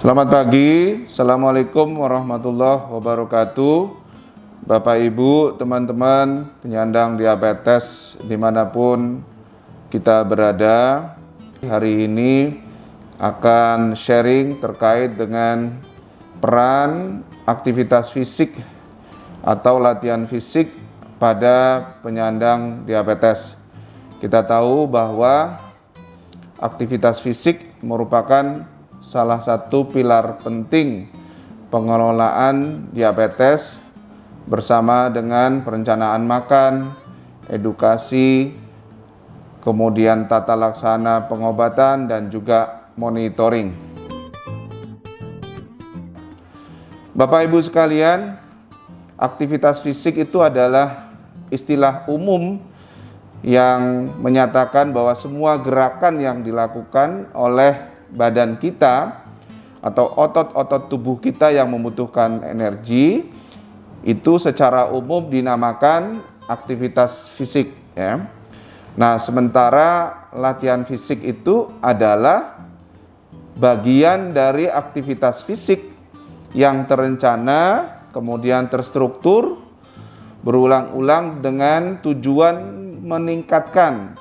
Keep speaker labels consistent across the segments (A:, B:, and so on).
A: Selamat pagi, Assalamualaikum warahmatullahi wabarakatuh. Bapak Ibu, teman-teman penyandang diabetes dimanapun kita berada. Hari ini akan sharing terkait dengan peran aktivitas fisik atau latihan fisik pada penyandang diabetes. Kita tahu bahwa aktivitas fisik merupakan salah satu pilar penting pengelolaan diabetes bersama dengan perencanaan makan, edukasi, kemudian tata laksana pengobatan dan juga monitoring. Bapak Ibu sekalian, aktivitas fisik itu adalah istilah umum yang menyatakan bahwa semua gerakan yang dilakukan oleh badan kita atau otot-otot tubuh kita yang membutuhkan energi itu secara umum dinamakan aktivitas fisik, ya. Nah, sementara latihan fisik itu adalah bagian dari aktivitas fisik yang terencana, kemudian terstruktur, berulang-ulang dengan tujuan meningkatkan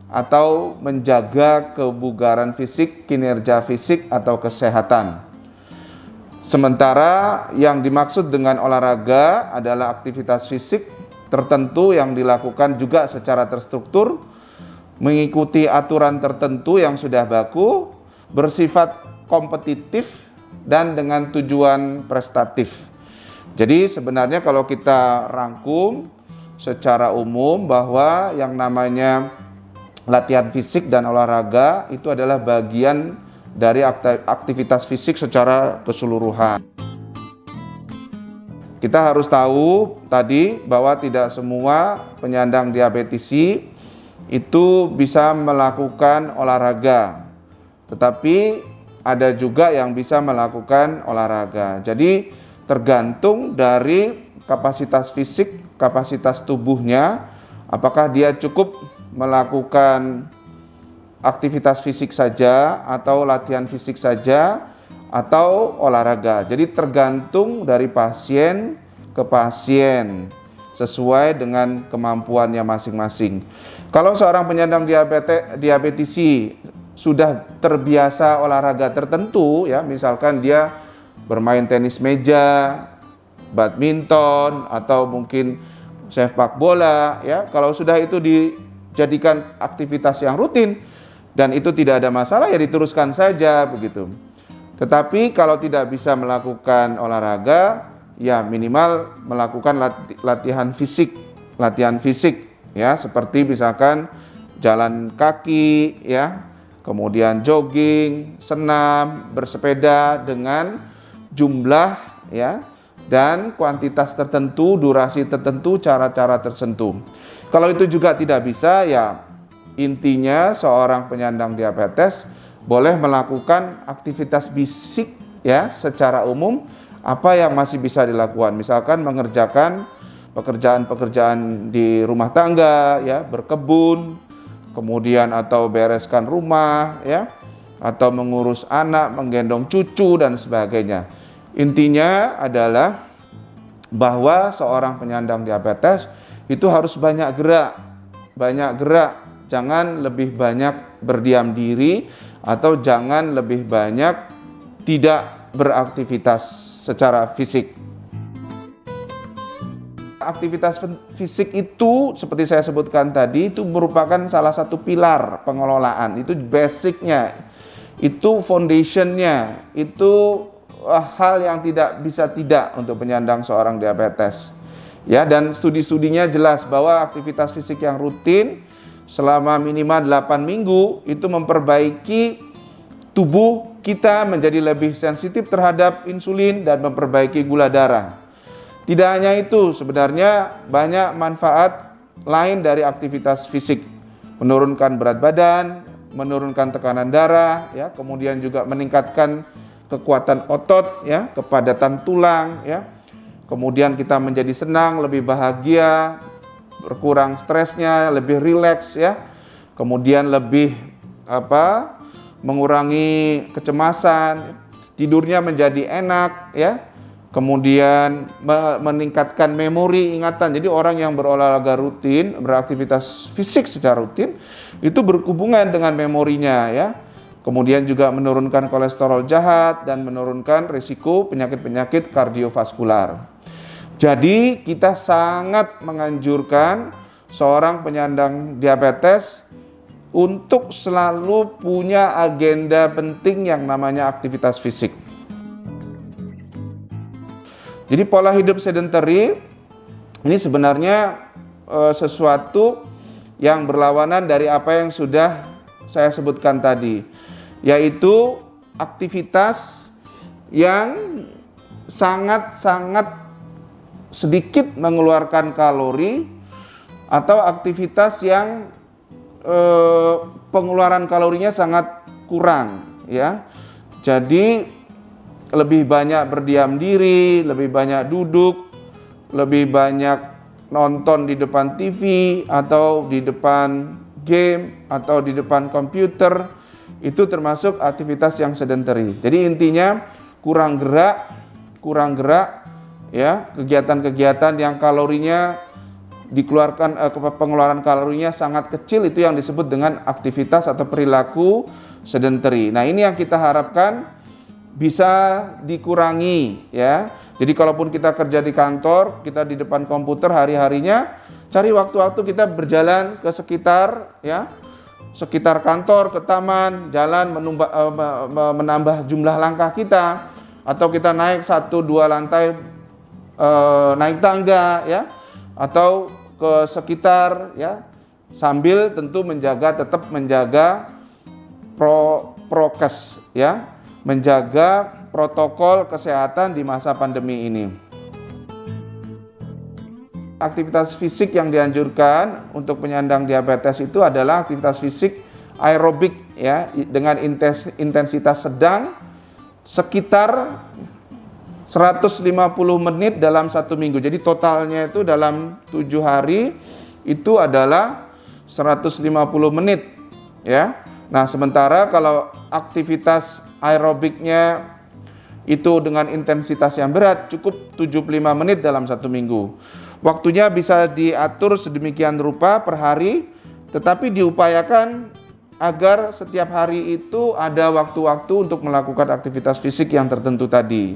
A: atau menjaga kebugaran fisik, kinerja fisik atau kesehatan. Sementara yang dimaksud dengan olahraga adalah aktivitas fisik tertentu yang dilakukan juga secara terstruktur, mengikuti aturan tertentu yang sudah baku, bersifat kompetitif dan dengan tujuan prestatif. Jadi sebenarnya kalau kita rangkum secara umum bahwa yang namanya latihan fisik dan olahraga itu adalah bagian dari aktivitas fisik secara keseluruhan. Kita harus tahu tadi bahwa tidak semua penyandang diabetesi itu bisa melakukan olahraga, tetapi ada juga yang bisa melakukan olahraga. Jadi tergantung dari kapasitas fisik, kapasitas tubuhnya, apakah dia cukup melakukan aktivitas fisik saja atau latihan fisik saja atau olahraga. Jadi tergantung dari pasien ke pasien sesuai dengan kemampuannya masing-masing. Kalau seorang penyandang diabetesi sudah terbiasa olahraga tertentu, ya, misalkan dia bermain tenis meja, badminton atau mungkin sepak bola, ya, kalau sudah itu dijadikan aktivitas yang rutin dan itu tidak ada masalah, ya diteruskan saja begitu. Tetapi kalau tidak bisa melakukan olahraga, ya minimal melakukan latihan fisik, ya, seperti misalkan jalan kaki, ya, kemudian jogging, senam, bersepeda dengan jumlah, ya, dan kuantitas tertentu, durasi tertentu, cara-cara tertentu. Kalau itu juga tidak bisa, ya intinya seorang penyandang diabetes boleh melakukan aktivitas fisik, ya, secara umum apa yang masih bisa dilakukan. Misalkan mengerjakan pekerjaan-pekerjaan di rumah tangga, ya, berkebun, kemudian atau bereskan rumah, ya, atau mengurus anak, menggendong cucu dan sebagainya. Intinya adalah bahwa seorang penyandang diabetes itu harus banyak gerak, jangan lebih banyak berdiam diri atau jangan lebih banyak tidak beraktivitas secara fisik. Aktivitas fisik itu seperti saya sebutkan tadi itu merupakan salah satu pilar pengelolaan, itu basicnya, itu foundationnya, itu hal yang tidak bisa tidak untuk penyandang seorang diabetes. Ya, dan studi-studinya jelas bahwa aktivitas fisik yang rutin selama minimal 8 minggu itu memperbaiki tubuh kita menjadi lebih sensitif terhadap insulin dan memperbaiki gula darah. Tidak hanya itu, sebenarnya banyak manfaat lain dari aktivitas fisik. Menurunkan berat badan, menurunkan tekanan darah, ya, kemudian juga meningkatkan kekuatan otot, ya, kepadatan tulang, ya. Kemudian kita menjadi senang, lebih bahagia, berkurang stresnya, lebih rileks, ya. Kemudian lebih mengurangi kecemasan, tidurnya menjadi enak, ya. Kemudian meningkatkan memori ingatan. Jadi orang yang berolahraga rutin, beraktivitas fisik secara rutin, itu berhubungan dengan memorinya, ya. Kemudian juga menurunkan kolesterol jahat dan menurunkan risiko penyakit-penyakit kardiovaskular. Jadi kita sangat menganjurkan seorang penyandang diabetes untuk selalu punya agenda penting yang namanya aktivitas fisik. Jadi pola hidup sedentary ini sebenarnya sesuatu yang berlawanan dari apa yang sudah saya sebutkan tadi, yaitu aktivitas yang sangat-sangat sedikit mengeluarkan kalori atau aktivitas yang pengeluaran kalorinya sangat kurang, ya. Jadi lebih banyak berdiam diri, lebih banyak duduk, lebih banyak nonton di depan TV atau di depan game atau di depan komputer, itu termasuk aktivitas yang sedentary. Jadi intinya kurang gerak, ya, kegiatan-kegiatan yang kalorinya dikeluarkan, pengeluaran kalorinya sangat kecil, itu yang disebut dengan aktivitas atau perilaku sedentary. Nah, ini yang kita harapkan bisa dikurangi, ya. Jadi kalaupun kita kerja di kantor, kita di depan komputer hari-harinya, cari waktu-waktu kita berjalan ke sekitar, ya, sekitar kantor, ke taman, jalan menambah jumlah langkah kita, atau kita naik 1-2 lantai, naik tangga, ya, atau ke sekitar, ya, sambil tentu tetap menjaga prokes, ya, menjaga protokol kesehatan di masa pandemi ini. Aktivitas fisik yang dianjurkan untuk penyandang diabetes itu adalah aktivitas fisik aerobik, ya, dengan intensitas sedang sekitar 150 menit dalam 1 minggu. Jadi totalnya itu dalam 7 hari itu adalah 150 menit, ya. Nah, sementara kalau aktivitas aerobiknya itu dengan intensitas yang berat cukup 75 menit dalam 1 minggu. Waktunya bisa diatur sedemikian rupa per hari, tetapi diupayakan agar setiap hari itu ada waktu-waktu untuk melakukan aktivitas fisik yang tertentu tadi.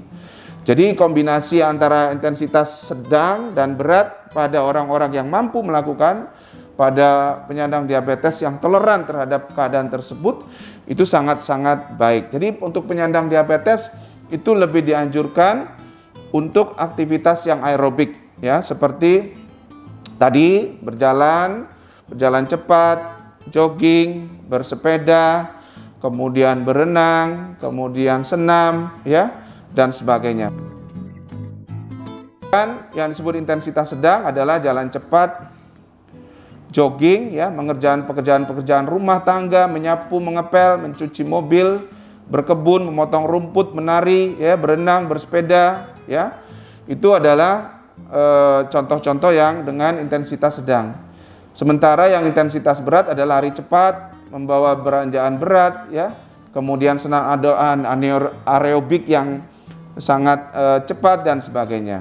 A: Jadi kombinasi antara intensitas sedang dan berat pada orang-orang yang mampu melakukan, pada penyandang diabetes yang toleran terhadap keadaan tersebut, itu sangat-sangat baik. Jadi untuk penyandang diabetes itu lebih dianjurkan untuk aktivitas yang aerobik, ya, seperti tadi berjalan cepat, jogging, bersepeda, kemudian berenang, kemudian senam, ya, dan sebagainya. Dan yang disebut intensitas sedang adalah jalan cepat, jogging, ya, mengerjakan pekerjaan-pekerjaan rumah tangga, menyapu, mengepel, mencuci mobil, berkebun, memotong rumput, menari, ya, berenang, bersepeda, ya. Itu adalah contoh-contoh yang dengan intensitas sedang. Sementara yang intensitas berat adalah lari cepat, membawa belanjaan berat, ya. Kemudian senam aerobik yang sangat cepat dan sebagainya.